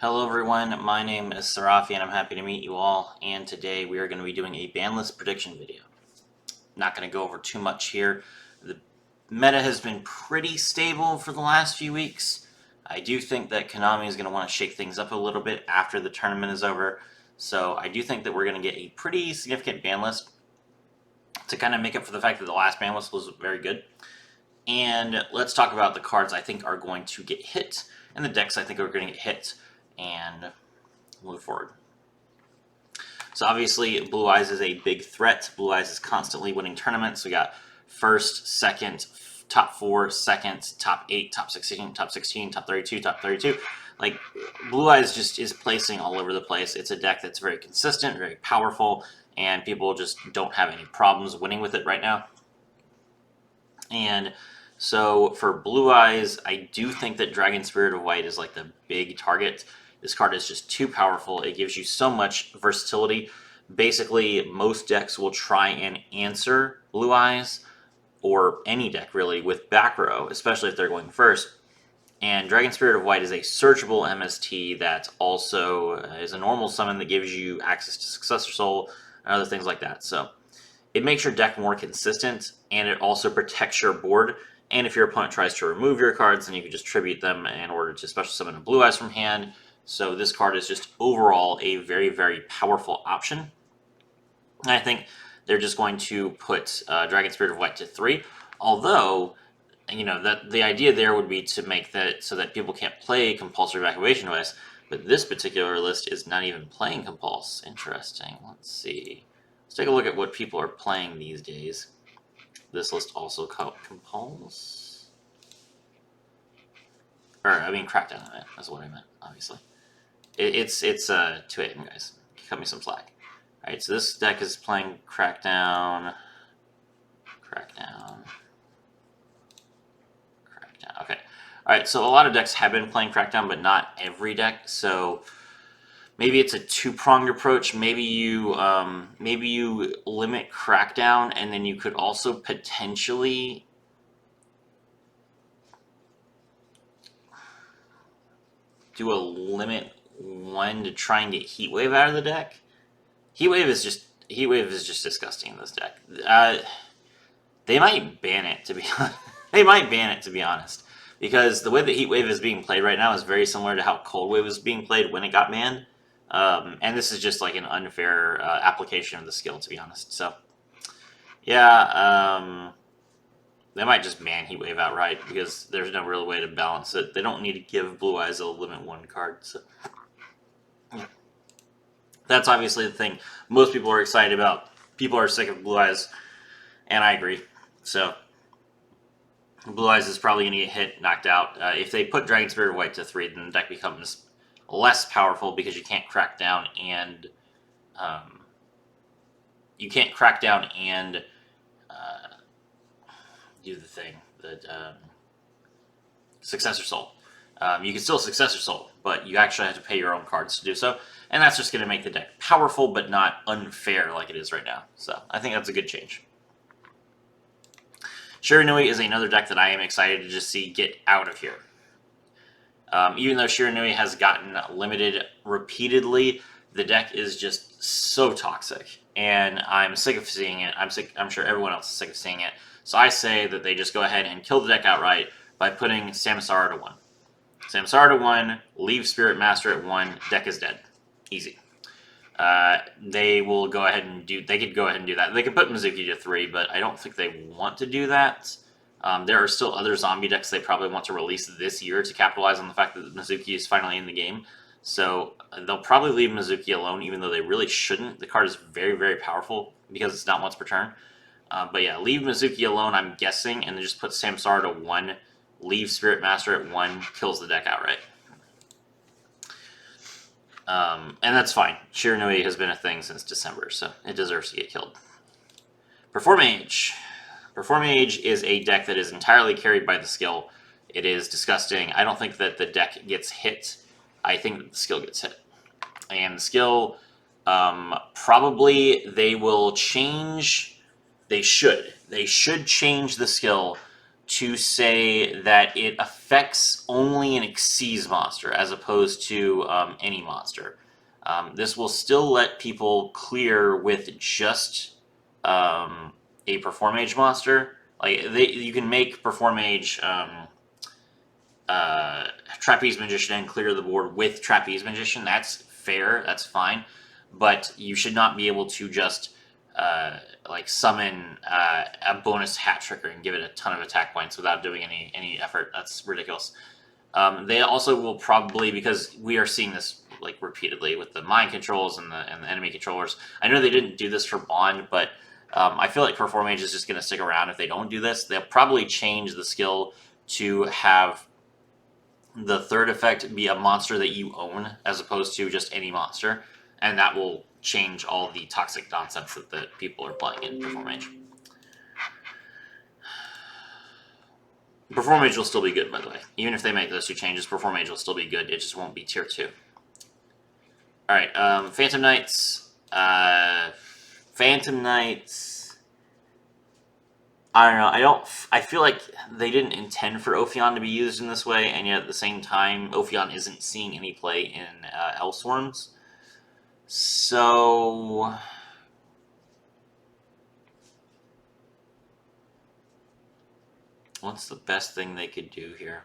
Hello everyone, my name is Sarafi and I'm happy to meet you all, and today we are going to be doing a Banlist prediction video. Not going to go over too much here. The meta has been pretty stable for the last few weeks. I do think that Konami is going to want to shake things up a little bit after the tournament is over, so I do think that we're going to get a pretty significant Banlist to kind of make up for the fact that the last Banlist was very good. And let's talk about the cards I think are going to get hit, and the decks I think are going to get hit, and move forward. So obviously, Blue Eyes is a big threat. Blue Eyes is constantly winning tournaments. We got first, second, top 4, second, top 8, top 16, top 16, top 32, top 32. Like, Blue Eyes just is placing all over the place. It's a deck that's very consistent, very powerful, and people just don't have any problems winning with it right now. And so for Blue Eyes, I do think that Dragon Spirit of White is like the big target. This card is just too powerful. It gives you so much versatility. Basically, most decks will try and answer Blue Eyes, or any deck really, with back row, especially if they're going first. And Dragon Spirit of White is a searchable MST that also is a normal summon that gives you access to Successor Soul and other things like that. So it makes your deck more consistent, and it also protects your board. And if your opponent tries to remove your cards, then you can just tribute them in order to special summon a Blue Eyes from hand. So this card is just overall a very, very powerful option. And I think they're just going to put Dragon Spirit of White to 3. Although, you know, that the idea there would be to make that so that people can't play Compulsory Evacuation Device. But this particular list is not even playing Compulse. Interesting. Let's see. Let's take a look at what people are playing these days. This list also called Compulse. Or, I mean, Crackdown, that's what I meant, obviously. It's 2 AM, guys. Cut me some slack. Alright, so this deck is playing Crackdown. Okay. Alright, so a lot of decks have been playing Crackdown, but not every deck. So maybe it's a two-pronged approach. Maybe you limit Crackdown, and then you could also potentially do a limit 1 to try and get Heatwave out of the deck. Heatwave is just disgusting in this deck. They might ban it, to be honest. They might ban it, to be honest, because the way that Heatwave is being played right now is very similar to how Cold Wave was being played when it got banned. And this is just like an unfair application of the skill, to be honest. So, yeah, they might just ban Heatwave outright because there's no real way to balance it. They don't need to give Blue Eyes a limit 1 card. So, yeah. That's obviously the thing most people are excited about. People are sick of Blue Eyes, and I agree. So, Blue Eyes is probably going to get hit, knocked out. If they put Dragon Spirit of White to 3, then the deck becomes less powerful because you can't crack down and do the thing that Successor Soul. You can still Successor Soul, but you actually have to pay your own cards to do so, and that's just going to make the deck powerful but not unfair like it is right now. So I think that's a good change. Shiranui is another deck that I am excited to just see get out of here. Even though Shiranui has gotten limited repeatedly, the deck is just so toxic, and I'm sick of seeing it. I'm sure everyone else is sick of seeing it. So I say that they just go ahead and kill the deck outright by putting Samsara to 1. Samsara to 1, leave Spirit Master at 1, deck is dead. Easy. They will go ahead and do. They could go ahead and do that. They could put Mizuki to 3, but I don't think they want to do that. There are still other zombie decks they probably want to release this year to capitalize on the fact that Mizuki is finally in the game. So they'll probably leave Mizuki alone, even though they really shouldn't. The card is very, very powerful because it's not once per turn. But yeah, leave Mizuki alone, I'm guessing, and then just put Samsara to 1, leave Spirit Master at 1, kills the deck outright. And that's fine. Shiranui has been a thing since December, so it deserves to get killed. Performage. Performage is a deck that is entirely carried by the skill. It is disgusting. I don't think that the deck gets hit. I think that the skill gets hit. And the skill, probably they will change. They should change the skill to say that it affects only an Xyz monster as opposed to any monster. This will still let people clear with just a Performage monster. Like you can make Performage Trapeze Magician and clear the board with Trapeze Magician. That's fair. That's fine. But you should not be able to just like summon a bonus hat tricker and give it a ton of attack points without doing any effort. That's ridiculous. They also will probably, because we are seeing this like repeatedly with the mind controls and the enemy controllers. I know they didn't do this for Bond, but I feel like Performage is just going to stick around if they don't do this. They'll probably change the skill to have the third effect be a monster that you own as opposed to just any monster, and that will change all the toxic nonsense that people are playing in Performage. Performage will still be good, by the way. Even if they make those two changes, Performage will still be good. It just won't be tier 2. Alright, Phantom Knights. Phantom Knights, I don't know. I feel like they didn't intend for Ophion to be used in this way, and yet at the same time, Ophion isn't seeing any play in Elsworms. So what's the best thing they could do here?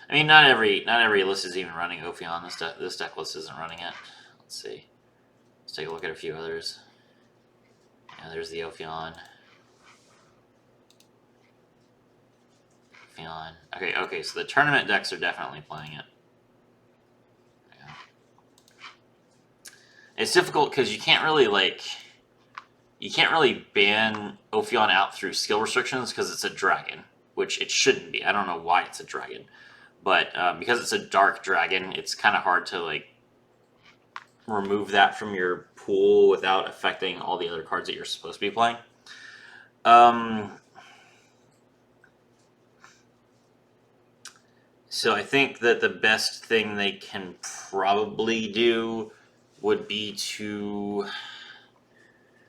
I mean, not every list is even running Ophion. This deck list isn't running it. Let's see. Let's take a look at a few others. Yeah, there's the Ophion. Okay, so the tournament decks are definitely playing it. Yeah. It's difficult because you can't really ban Ophion out through skill restrictions because it's a dragon, which it shouldn't be. I don't know why it's a dragon. But because it's a dark dragon, it's kind of hard to like remove that from your pool without affecting all the other cards that you're supposed to be playing. So I think that the best thing they can probably do would be to...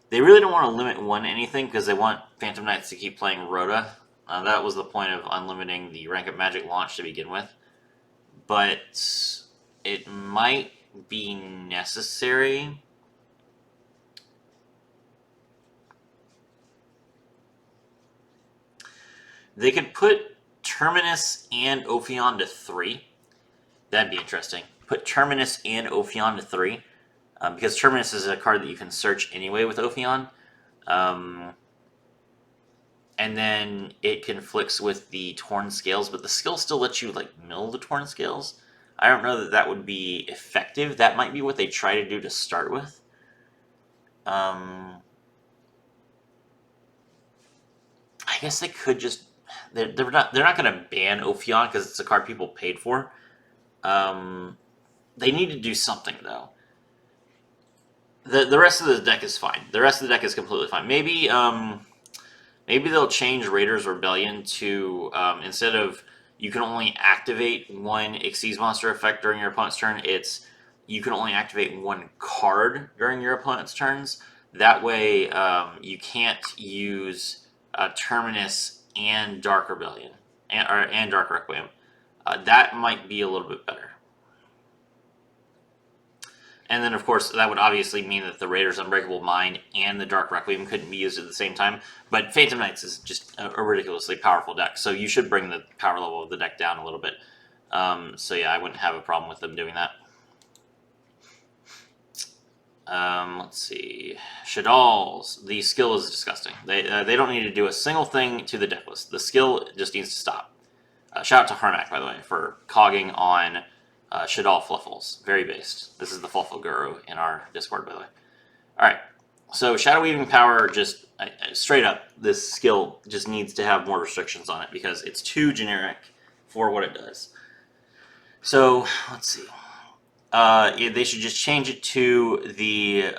They really don't want to limit one anything because they want Phantom Knights to keep playing Rhoda. That was the point of unlimiting the Rank Up Magic launch to begin with. But it might be necessary. They could put Terminus and Ophion to 3. That'd be interesting. Put Terminus and Ophion to 3. Because Terminus is a card that you can search anyway with Ophion. And then it conflicts with the Torn Scales, but the skill still lets you like mill the Torn Scales. I don't know that that would be effective. That might be what they try to do to start with. I guess they could just... They're not going to ban Ophion because it's a card people paid for. They need to do something, though. The rest of the deck is fine. The rest of the deck is completely fine. Maybe they'll change Raiders Rebellion to, instead of you can only activate one Xyz monster effect during your opponent's turn, it's you can only activate one card during your opponent's turns. That way, you can't use Terminus and Dark Rebellion, and Dark Requiem. That might be a little bit better. And then, of course, that would obviously mean that the Raiders Unbreakable Mind and the Dark Requiem couldn't be used at the same time. But Phantom Knights is just a ridiculously powerful deck, so you should bring the power level of the deck down a little bit. So yeah, I wouldn't have a problem with them doing that. Let's see. Shaddolls. The skill is disgusting. They don't need to do a single thing to the deck list. The skill just needs to stop. Shout out to Harmac, by the way, for cogging on... Shaddoll Fluffles, very based. This is the Fluffle Guru in our Discord, by the way. Alright, so Shadow Weaving Power, just straight up, this skill just needs to have more restrictions on it because it's too generic for what it does. So, let's see. They should just change it to the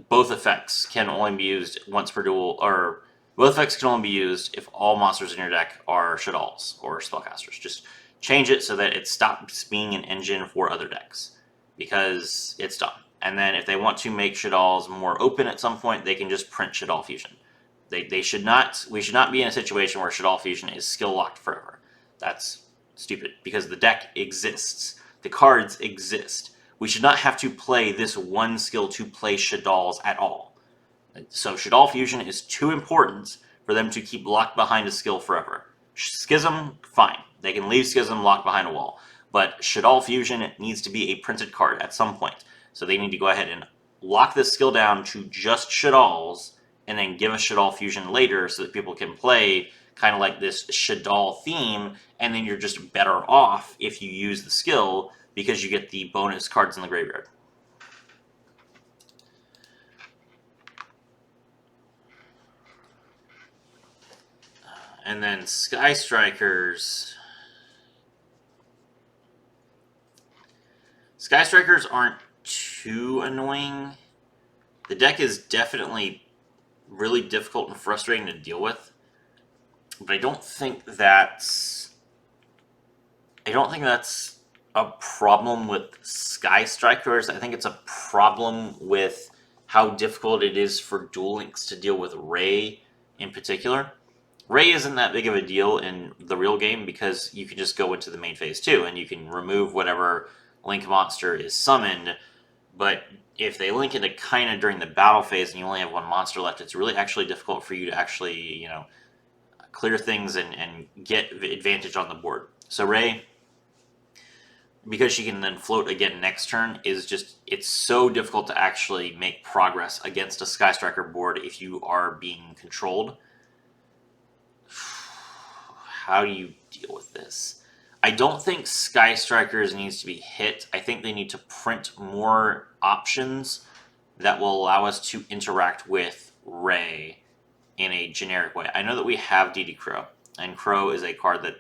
both effects can only be used once per duel, or both effects can only be used if all monsters in your deck are Shaddolls or Spellcasters. Just change it so that it stops being an engine for other decks. because it's done. And then if they want to make Shaddolls more open at some point, they can just print Shaddoll Fusion. We should not be in a situation where Shaddoll Fusion is skill locked forever. That's stupid, because the deck exists. The cards exist. We should not have to play this one skill to play Shaddolls at all. So Shaddoll Fusion is too important for them to keep locked behind a skill forever. Schism, fine. They can leave Schism locked behind a wall. But Shaddoll Fusion needs to be a printed card at some point. So they need to go ahead and lock this skill down to just Shaddolls, and then give us Shaddoll Fusion later so that people can play kind of like this Shaddoll theme, and then you're just better off if you use the skill because you get the bonus cards in the graveyard. And then Sky Strikers. Sky Strikers aren't too annoying. The deck is definitely really difficult and frustrating to deal with, but I don't think that's a problem with Sky Strikers. I think it's a problem with how difficult it is for Duel Links to deal with Ray in particular. Ray isn't that big of a deal in the real game because you can just go into the main phase too, and you can remove whatever Link monster is summoned. But if they link into kind of during the battle phase and you only have one monster left, it's really actually difficult for you to actually, clear things and get advantage on the board. So Ray, because she can then float again next turn, it's so difficult to actually make progress against a Sky Striker board if you are being controlled. How do you deal with this? I don't think Sky Strikers needs to be hit. I think they need to print more options that will allow us to interact with Ray in a generic way. I know that we have DD Crow, and Crow is a card that,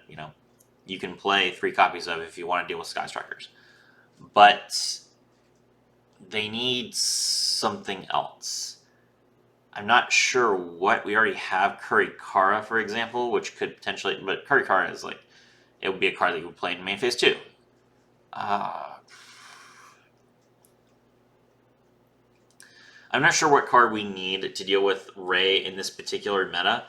you can play 3 copies of if you want to deal with Sky Strikers. But they need something else. I'm not sure what. We already have Kurikara, for example, which could potentially... But Kurikara is it would be a card that you would play in main phase too. I'm not sure what card we need to deal with Ray in this particular meta,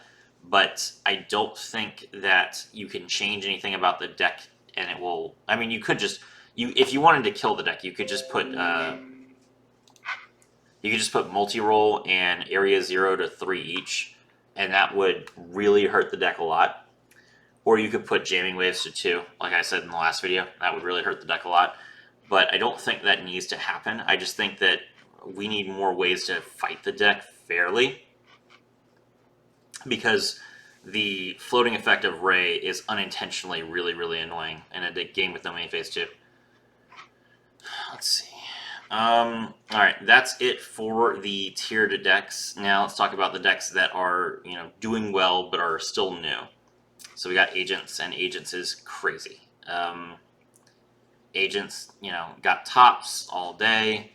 but I don't think that you can change anything about the deck, and it will... I mean, you could just... if you wanted to kill the deck, you could just put... you could just put multi-roll and area 0 to 3 each, and that would really hurt the deck a lot. Or you could put jamming waves to 2, like I said in the last video. That would really hurt the deck a lot. But I don't think that needs to happen. I just think that we need more ways to fight the deck fairly, because the floating effect of Ray is unintentionally really, really annoying in a game with no main phase 2. Let's see. Alright, that's it for the tiered decks. Now let's talk about the decks that are, doing well but are still new. So we got Agents, and Agents is crazy. Agents, got tops all day.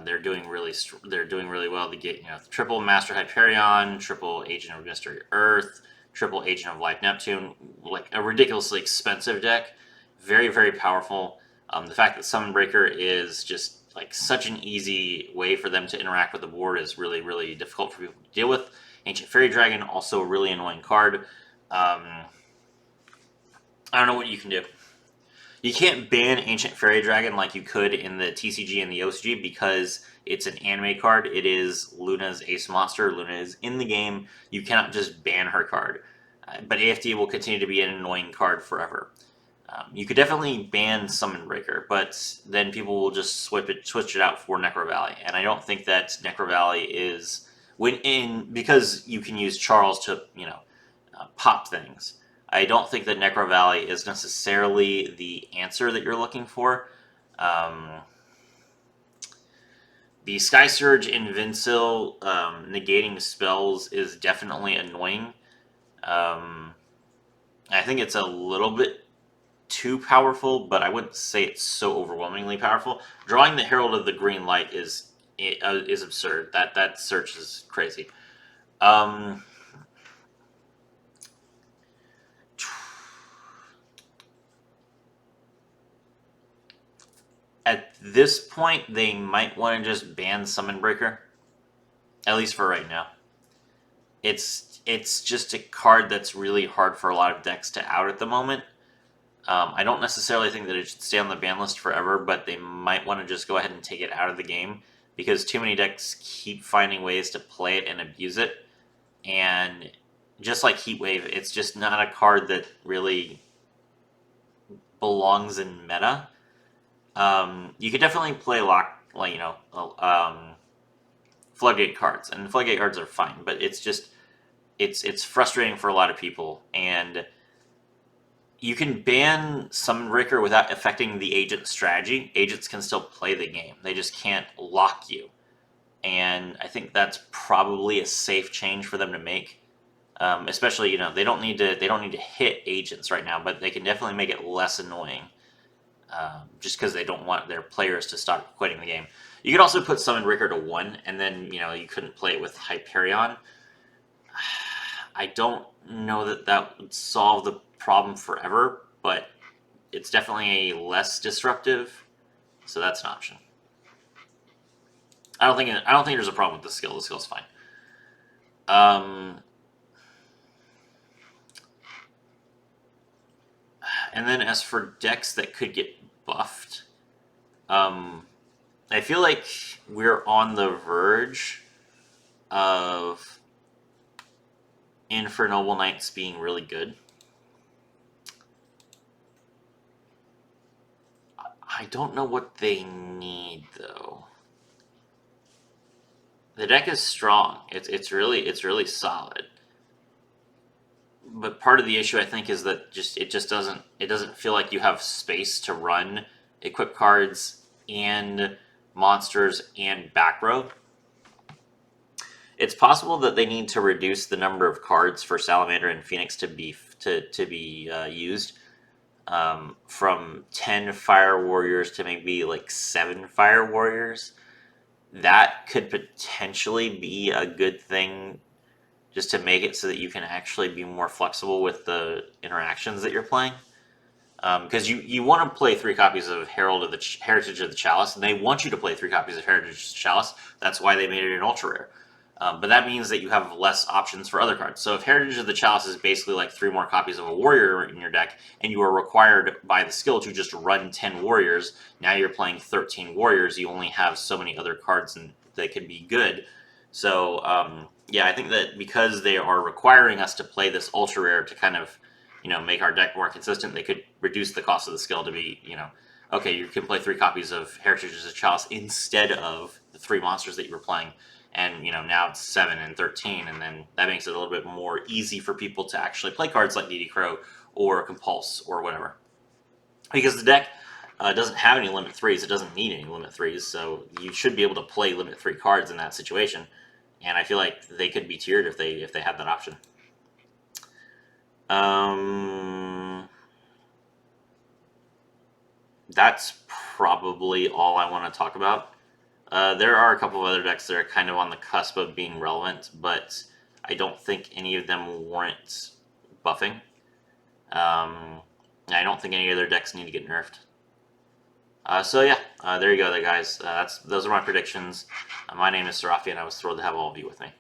They're doing really well. They get, triple Master Hyperion, triple Agent of Mystery Earth, triple Agent of Life Neptune, like a ridiculously expensive deck. Very, very powerful. The fact that Summon Breaker is just such an easy way for them to interact with the board is really, really difficult for people to deal with. Ancient Fairy Dragon, also a really annoying card. I don't know what you can do. You can't ban Ancient Fairy Dragon like you could in the TCG and the OCG because it's an anime card. It is Luna's ace monster. Luna is in the game. You cannot just ban her card. But AFD will continue to be an annoying card forever. You could definitely ban Summon Breaker, but then people will just switch it out for Necro Valley. And I don't think that Necro Valley is... because you can use Charles to, pop things. I don't think that Necro Valley is necessarily the answer that you're looking for. The Sky Surge Invincible negating spells is definitely annoying. I think it's a little bit too powerful, but I wouldn't say it's so overwhelmingly powerful. Drawing the Herald of the Green Light is absurd. That search is crazy. at this point, they might want to just ban Summon Breaker, at least for right now. It's just a card that's really hard for a lot of decks to out at the moment. I don't necessarily think that it should stay on the ban list forever, but they might want to just go ahead and take it out of the game because too many decks keep finding ways to play it and abuse it. And just like Heatwave, it's just not a card that really belongs in meta. You could definitely play Floodgate cards, and Floodgate cards are fine, but it's frustrating for a lot of people, and you can ban Summon Breaker without affecting the agent's strategy. Agents can still play the game; they just can't lock you, and I think that's probably a safe change for them to make. Especially, they don't need to hit agents right now, but they can definitely make it less annoying. Just because they don't want their players to start quitting the game. You could also put Summon Breaker to 1, and then you couldn't play it with Hyperion. I don't know that would solve the problem forever, but it's definitely less disruptive, so that's an option. I don't think there's a problem with the skill. The skill's fine. And then as for decks that could get buffed, I feel like we're on the verge of Infernoble Knights being really good. I don't know what they need though. The deck is strong. It's really solid. But part of the issue I think is that it doesn't feel like you have space to run equip cards and monsters and back row. It's possible that they need to reduce the number of cards for Salamander and Phoenix to be used from 10 Fire Warriors to maybe like 7 Fire Warriors. That could potentially be a good thing, just to make it so that you can actually be more flexible with the interactions that you're playing. Because you want to play 3 copies of Heritage of the Chalice, and they want you to play 3 copies of Heritage of the Chalice. That's why they made it an ultra rare. But that means that you have less options for other cards. So if Heritage of the Chalice is basically like 3 more copies of a warrior in your deck, and you are required by the skill to just run 10 warriors, now you're playing 13 warriors, you only have so many other cards that could be good. So, yeah, I think that because they are requiring us to play this ultra rare to kind of, make our deck more consistent, they could reduce the cost of the skill to be, okay, you can play 3 copies of Heritage of the Chalice instead of the 3 monsters that you were playing. And, now it's 7 and 13, and then that makes it a little bit more easy for people to actually play cards like DD Crow or Compulse or whatever. Because the deck doesn't have any limit 3s, it doesn't need any limit 3s, so you should be able to play limit 3 cards in that situation. And I feel like they could be tiered if they had that option. That's probably all I want to talk about. There are a couple of other decks that are kind of on the cusp of being relevant, but I don't think any of them warrant buffing. I don't think any other decks need to get nerfed. So yeah, there you go there, guys. Those are my predictions. My name is Serafi, and I was thrilled to have all of you with me.